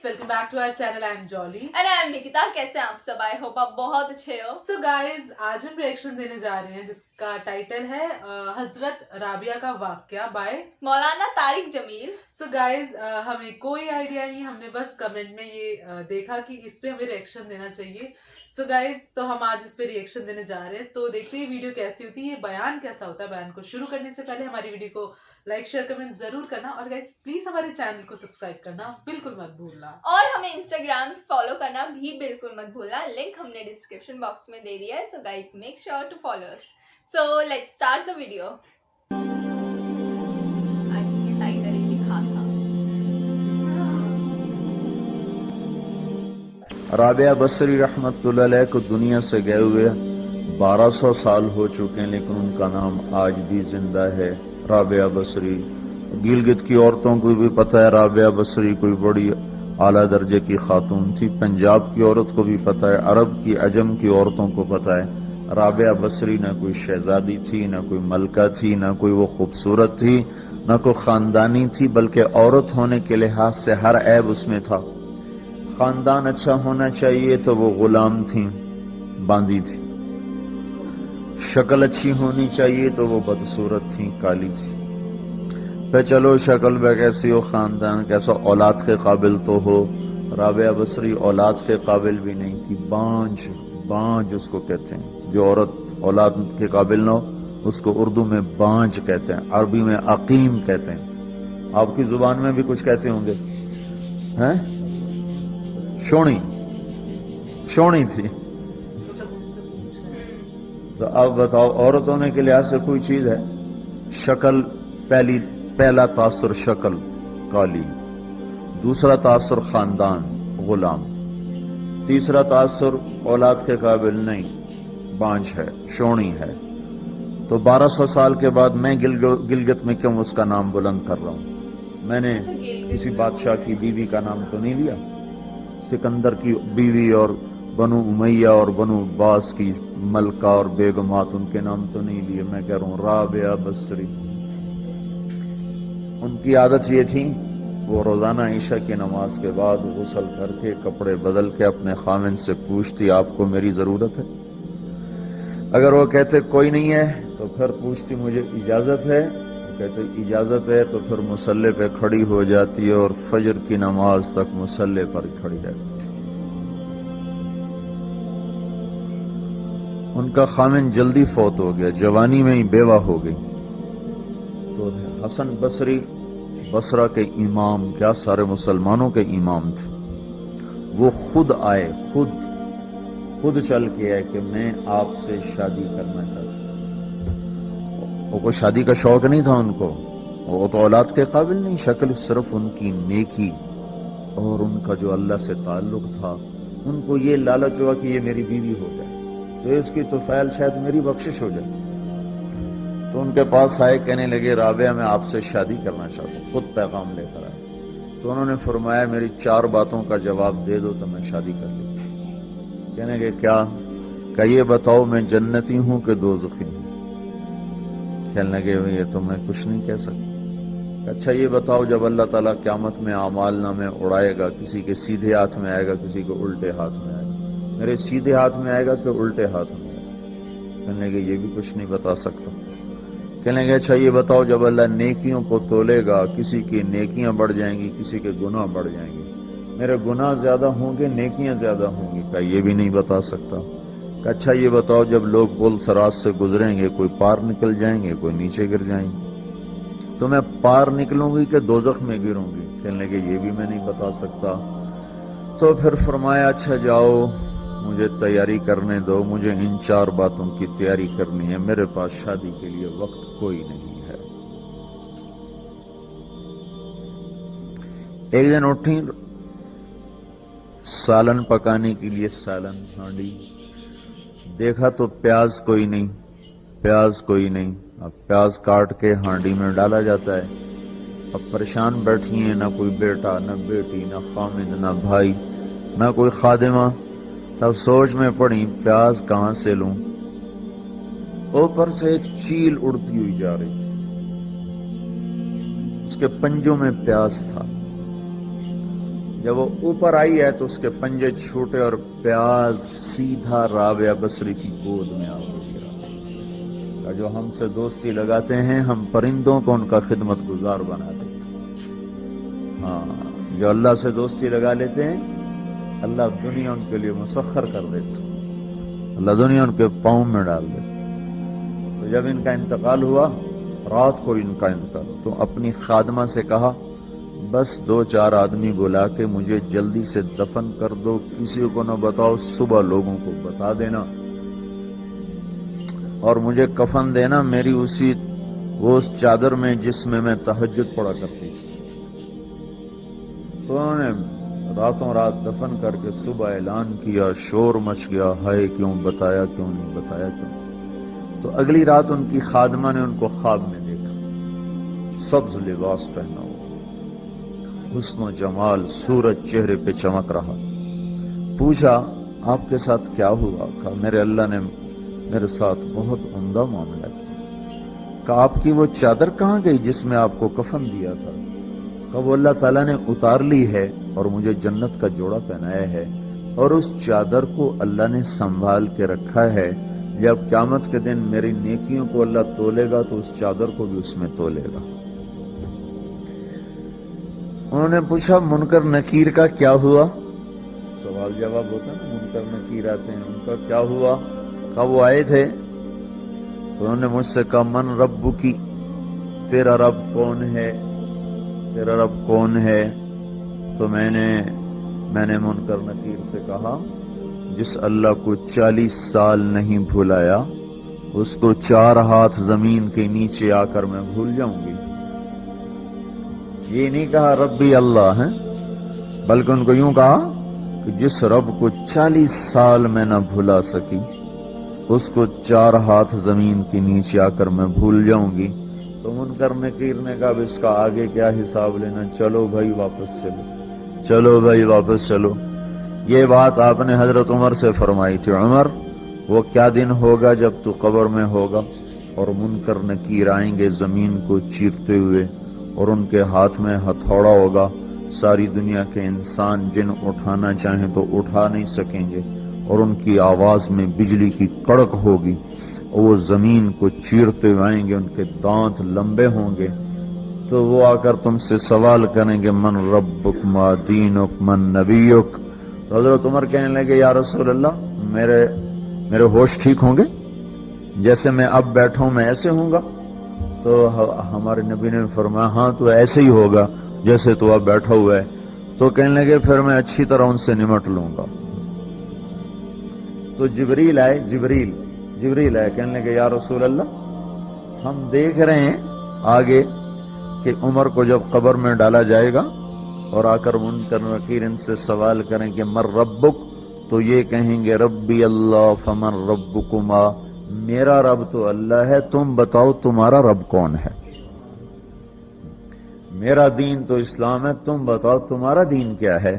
welcome back to our channel. I am Jolly. And I am Nikita. कैसे हैं आप सब? I hope आप बहुत अच्छे हो. So guys, आज हम रिएक्शन देने जा रहे हैं जिसका टाइटल है हजरत राबिया का वाक्या बाय मौलाना तारिक जमील. So guys, हमें कोई आइडिया नहीं, हमने बस कमेंट में ये देखा कि इस पे हमें रिएक्शन देना चाहिए. So guys, तो हम आज इस पे रिएक्शन देने जा रहे हैं. तो देखते हैं वीडियो कैसी होती है, बयान कैसा होता है. बयान को शुरू करने से पहले हमारी वीडियो को लाइक शेयर कमेंट जरूर करना और गाइस प्लीज हमारे चैनल को सब्सक्राइब करना बिल्कुल मत भूलना और हमें इंस्टाग्राम फॉलो करना भी बिल्कुल मत भूलना. लिंक हमने डिस्क्रिप्शन बॉक्स में दे दिया है. So guys make sure to follow us. So let's start the video. I think ये टाइटल ही लिखा था. राबिया बसरी रहमतुल्लाह अलैह को दुनिया से गए हुए 1200 साल हो चुके हैं, लेकिन उनका नाम आज भी जिंदा है. राबिया बसरी. गिलगित की औरतों को भी पता है राबिया बसरी कोई बड़ी आला दर्जे की खातून थी. पंजाब की औरत को भी पता है, अरब की अजम की औरतों को पता है राबिया बसरी न कोई शहजादी थी, न कोई मलका थी, न कोई वो खूबसूरत थी, न कोई खानदानी थी, बल्कि औरत होने के लिहाज से हर ऐब उसमें था. खानदान अच्छा होना चाहिए तो वो गुलाम थी, बांदी थी. शक्ल अच्छी होनी चाहिए तो वो बदसूरत थी, काली थी. पे चलो शक्ल पे कैसी हो, खानदान कैसा, औलाद के काबिल तो हो. राबिया बसरी औलाद के काबिल भी नहीं थी. बांझ, बांझ उसको कहते हैं. जो औरत औलाद के काबिल ना हो उसको उर्दू में बांझ कहते हैं, अरबी में अकीम कहते हैं. आपकी जुबान में भी कुछ कहते होंगे, हैं? शोणी, शोणी थी. तो अब बताओ, औरत होने के लिहाज से कोई चीज है? शक्ल, पहला तासुर शक्ल काली, दूसरा तासुर खानदान गुलाम, तीसरा तासुर औलाद के काबिल नहीं, बांझ है, शोणी है. तो 1200 साल के बाद मैं गिलगित में क्यों उसका नाम बुलंद कर रहा हूं? मैंने किसी बादशाह की बीवी का नाम तो नहीं लिया. सिकंदर की बीवी और बनु उमैया और बनु अब्बास की मलका और बेगमात, उनके नाम तो नहीं लिए. मैं कह रहा हूं राबिया बसरी. उनकी आदत ये थी, वो रोजाना ईशा की नमाज के बाद गुस्ल करके कपड़े बदल के अपने खामिन से पूछती आपको मेरी जरूरत है? अगर वो कहते कोई नहीं है तो फिर पूछती मुझे इजाजत है. वो कहते इजाजत है तो फिर मुसल्ले पे खड़ी हो जाती है और फजर की नमाज तक मुसल्ले पर खड़ी रहती थी. उनका खामिन जल्दी फौत हो गया, जवानी में ही बेवा हो गई. तो हसन बसरी बसरा के इमाम, क्या सारे मुसलमानों के इमाम थे, वो खुद आए, खुद चल के आए कि मैं आपसे शादी करना चाहता हूं. वो कोई शादी का शौक नहीं था उनको, वो तो औलाद के काबिल नहीं. शक्ल सिर्फ उनकी नेकी और उनका जो अल्लाह से ताल्लुक था, उनको ये लालच हुआ कि ये मेरी बीवी हो जाए तो इसकी तो फैल शायद मेरी बख्शिश हो जाए. तो उनके पास आए, कहने लगे राबिया मैं आपसे शादी करना चाहता हूँ. खुद पैगाम लेकर आए. तो उन्होंने फरमाया मेरी 4 बातों का जवाब दे दो तो मैं शादी कर लेता. कहने लगे क्या? ये बताओ मैं जन्नती हूं कि दोज़खी हूं? कहने लगे ये तो मैं कुछ नहीं कह सकता. अच्छा ये बताओ, जब अल्लाह ताला क़यामत में आमाल नामे उड़ाएगा, किसी के सीधे हाथ में आएगा, किसी को उल्टे हाथ में आएगा, मेरे सीधे हाथ में आएगा कि उल्टे हाथ में आएगा? कहने लगे ये भी कुछ नहीं बता सकता. कहने लगे अच्छा ये बताओ, जब अल्लाह नेकियों को तोलेगा, किसी की नेकियां बढ़ जाएंगी, किसी के गुनाह बढ़ जाएंगे, मेरे गुनाह ज्यादा होंगे, नेकियां ज्यादा होंगी? क्या ये भी नहीं बता सकता. अच्छा ये बताओ, जब लोग पुल सराज से गुजरेंगे, कोई पार निकल जाएंगे, कोई नीचे गिर जाएंगे, तो मैं पार निकलूंगी कि दोजख में गिरूंगी? कहने लगे ये भी मैं नहीं बता सकता. तो फिर फरमाया अच्छा जाओ, मुझे तैयारी करने दो, मुझे इन 4 बातों की तैयारी करनी है, मेरे पास शादी के लिए वक्त कोई नहीं है. एक दिन उठी, सालन पकाने के लिए सालन हांडी, देखा तो प्याज कोई नहीं, प्याज कोई नहीं. अब प्याज काट के हांडी में डाला जाता है. अब परेशान बैठी है, ना कोई बेटा, ना बेटी, ना खामिद, ना भाई, ना कोई खादिमा. तब सोच में पड़ी प्याज कहां से लूं. ऊपर से एक चील उड़ती हुई जा रही थी, उसके पंजों में प्याज था. جب وہ اوپر آئی ہے تو اس کے پنجے چھوٹے اور پیاز سیدھا رابعہ بصری کی گود میں آ گیا. جو ہم سے دوستی لگاتے ہیں ہم پرندوں کو ان کا خدمت گزار بنا دیتے. ہاں جو اللہ سے دوستی لگا لیتے ہیں اللہ دنیا ان کے لیے مسخر کر دیتے, اللہ دنیا ان کے پاؤں میں ڈال دیتے. تو جب ان کا انتقال ہوا, رات کو ان کا انتقال, تو اپنی خادمہ سے کہا بس 2-4 آدمی بلا کے مجھے جلدی سے دفن کر دو, کسی کو نہ بتاؤ, صبح لوگوں کو بتا دینا, اور مجھے کفن دینا میری وہ اس چادر میں جس میں میں تہجد پڑا کرتی تھی. تو انہوں نے راتوں رات دفن کر کے صبح اعلان کیا, شور مچ گیا, ہائے کیوں بتایا, کیوں نہیں بتایا, کیوں. تو اگلی رات ان کی خادمہ نے ان کو خواب میں دیکھا, سبز لباس پہنا ہوا, حسن و جمال, سورج چہرے پہ چمک رہا. پوچھا آپ کے ساتھ کیا ہوا؟ کہا میرے اللہ نے میرے ساتھ بہت عمدہ معاملہ کیا. کہا آپ کی وہ چادر کہاں گئی جس میں آپ کو کفن دیا تھا؟ کہا وہ اللہ تعالیٰ نے اتار لی ہے اور مجھے جنت کا جوڑا پہنایا ہے, اور اس چادر کو اللہ نے سنبھال کے رکھا ہے. جب قیامت کے دن میری نیکیوں کو اللہ تولے گا تو اس چادر کو بھی اس میں تولے گا. انہوں نے پوچھا منکر نکیر کا کیا ہوا؟ سوال جواب ہوتا ہے نا, منکر نکیر آتے ہیں, ان کا کیا ہوا؟ کہا وہ آئے تھے تو انہوں نے مجھ سے کہا من رب کی, تیرا رب کون ہے, تیرا رب کون ہے؟ تو میں نے منکر نکیر سے کہا جس اللہ کو 40 سال نہیں بھلایا اس کو 4 ہاتھ زمین کے نیچے آ کر میں بھول جاؤں گی. یہ نہیں کہا ربی اللہ ہے, بلکہ ان کو یوں کہا کہ جس رب کو 40 سال میں نہ بھلا سکی اس کو 4 ہاتھ زمین کے نیچے آ کر میں بھول جاؤں گی. تو منکر نکیر نے کہا اب اس کا آگے کیا حساب لینا, چلو بھائی واپس چلو, چلو بھائی واپس چلو. یہ بات آپ نے حضرت عمر سے فرمائی تھی, عمر وہ کیا دن ہوگا جب تو قبر میں ہوگا اور منکر نکیر آئیں گے زمین کو چیرتے ہوئے, اور ان کے ہاتھ میں ہتھوڑا ہوگا, ساری دنیا کے انسان جن اٹھانا چاہیں تو اٹھا نہیں سکیں گے, اور ان کی آواز میں بجلی کی کڑک ہوگی, اور وہ زمین کو چیرتے ہوئے آئیں گے, ان کے دانت لمبے ہوں گے. تو وہ آ کر تم سے سوال کریں گے من ربک ما دینک من نبیک. تو حضرت عمر کہنے لگے یا رسول اللہ میرے ہوش ٹھیک ہوں گے, جیسے میں اب بیٹھا ہوں میں ایسے ہوں گا؟ تو ہمارے نبی نے فرمایا ہاں تو ایسے ہی ہوگا جیسے تو اب بیٹھا ہوا ہے. تو کہنے لگے پھر میں اچھی طرح ان سے نمٹ لوں گا. تو جبریل آئے, کہنے لگے یا رسول اللہ ہم دیکھ رہے ہیں آگے کہ عمر کو جب قبر میں ڈالا جائے گا اور آ کر منکر نکیر ان سے سوال کریں کہ مر ربک, تو یہ کہیں گے ربی اللہ فمن ربکما, میرا رب تو اللہ ہے, تم بتاؤ تمہارا رب کون ہے. میرا دین تو اسلام ہے, تم بتاؤ تمہارا دین کیا ہے.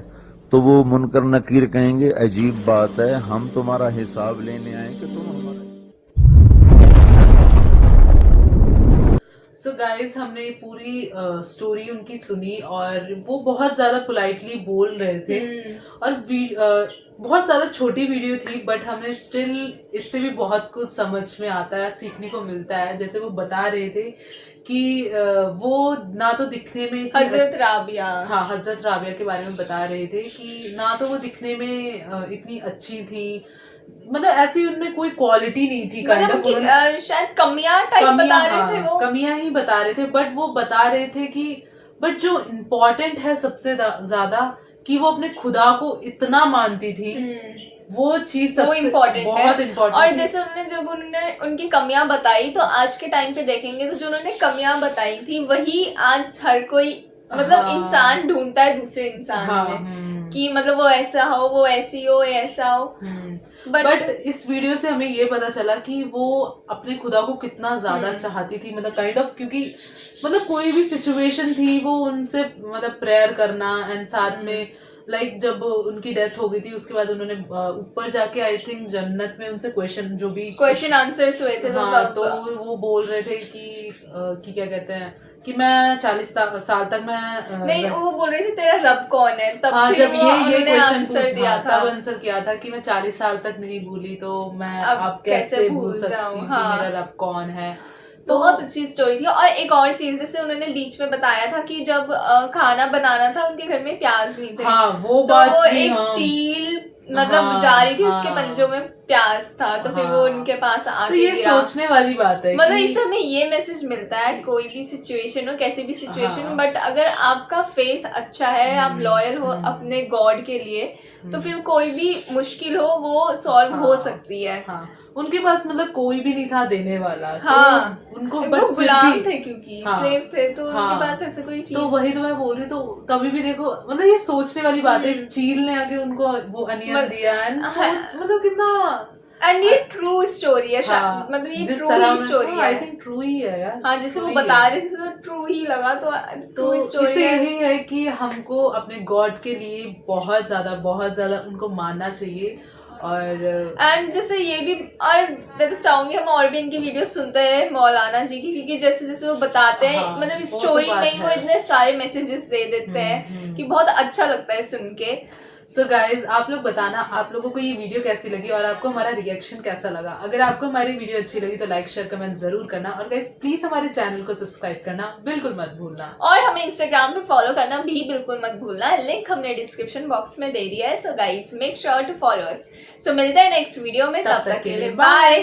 تو وہ منکر نکیر کہیں گے عجیب بات ہے, ہم تمہارا حساب لینے آئے کہ تم ہمارا. سو گائز ہم نے پوری سٹوری ان کی سنی, اور وہ بہت زیادہ پولائٹلی بول رہے تھے, اور بہت زیادہ چھوٹی ویڈیو تھی, بٹ ہمیں اسٹل اس سے بھی بہت کچھ سمجھ میں آتا ہے, سیکھنے کو ملتا ہے. جیسے وہ بتا رہے تھے کہ وہ نہ تو دکھنے میں حضرت رابعہ کے بارے میں بتا رہے تھے کہ نہ تو وہ دکھنے میں اتنی اچھی تھی, مطلب ایسی ان میں کوئی کوالٹی نہیں تھی, شاید کمیاں بتا رہے تھے, وہ کمیاں ہی بتا رہے تھے. بٹ وہ بتا رہے تھے کہ بٹ جو امپورٹنٹ ہے سب سے زیادہ کہ وہ اپنے خدا کو اتنا مانتی تھی, وہ چیز بہت امپورٹنٹ. اور جیسے انہوں نے ان کی کمیاں بتائی, تو آج کے ٹائم پہ دیکھیں گے تو جو انہوں نے کمیاں بتائی تھی وہی آج ہر کوئی مطلب انسان ڈھونڈتا ہے دوسرے انسان میں, کہ مطلب وہ ایسا ہو, وہ ایسی ہو, ایسا ہو. بٹ اس ویڈیو سے ہمیں یہ پتا چلا کہ وہ اپنے خدا کو کتنا زیادہ چاہتی تھی, مطلب کائنڈ آف, کیونکہ مطلب کوئی بھی سچویشن تھی وہ ان سے مطلب پریئر کرنا, اینڈ ساتھ میں लाइक जब उनकी डेथ हो गई थी उसके बाद उन्होंने ऊपर जाके आई थिंक जन्नत में उनसे क्वेश्चन आंसर्स हुए थे तो वो बोल रहे थे कि क्या कहते हैं कि मैं 40 साल तक मैं नहीं, वो बोल रहे थे तेरा रब कौन है, तब हाँ, जब ये क्वेश्चन आंसर दिया था, तब आंसर किया था कि मैं 40 साल तक नहीं भूली तो मैं अब कैसे भूल सकती हूँ कि मेरा रब कौन है। तो बहुत अच्छी स्टोरी थी। और एक और चीज जैसे उन्होंने बीच में बताया था कि जब खाना बनाना था उनके घर में प्याज नहीं थे, हाँ, वो तो बात वो भी, एक हाँ, चील मतलब जा रही थी, उसके पंजों में प्याज था, तो फिर वो उनके पास आके तो ये सोचने वाली बात है मतलब इससे हमें ये मैसेज मिलता है कोई भी सिचुएशन हो, कैसी भी सिचुएशन हो, बट अगर आपका फेथ अच्छा है, आप लॉयल हो अपने गॉड के लिए, तो फिर कोई भी मुश्किल हो वो सॉल्व हो सकती है। उनके पास मतलब कोई भी नहीं था देने वाला, हाँ, तो उनको वो गुलाम थे क्योंकि स्लेव थे, तो उनके पास ऐसे कोई चीज, तो वही तो मैं बोल रही, तो कभी भी देखो मतलब ये सोचने वाली बात है, चील ने आके उनको वो अनियन दिया एंड मतलब कितना, एंड ये ट्रू स्टोरी है, मतलब ये ट्रू ही स्टोरी है, आई थिंक ट्रू ही है यार। हाँ, जैसे वो बता रहे थे तो ट्रू ही लगा, तो ट्रू स्टोरी इससे यही है कि हमको अपने गॉड के लिए बहुत ज्यादा उनको मानना चाहिए। और एंड जैसे ये भी, और मैं तो चाहूंगी हम और भी इनकी वीडियो सुनते रहे मौलाना जी की, क्योंकि जैसे जैसे वो बताते हैं, मतलब स्टोरी में वो इतने सारे मैसेजेस दे देते हैं कि बहुत अच्छा लगता है सुन के। सो गाइज, आप लोग बताना आप लोगों को ये वीडियो कैसी लगी और आपको हमारा रिएक्शन कैसा लगा। अगर आपको हमारी वीडियो अच्छी लगी तो लाइक शेयर कमेंट जरूर करना, और गाइज प्लीज हमारे चैनल को सब्सक्राइब करना बिल्कुल मत भूलना, और हमें इंस्टाग्राम पे फॉलो करना भी बिल्कुल मत भूलना, लिंक हमने डिस्क्रिप्शन बॉक्स में दे दिया है। So guys make sure to follow us. So मिलते हैं नेक्स्ट वीडियो में, तब तक के लिए बाय।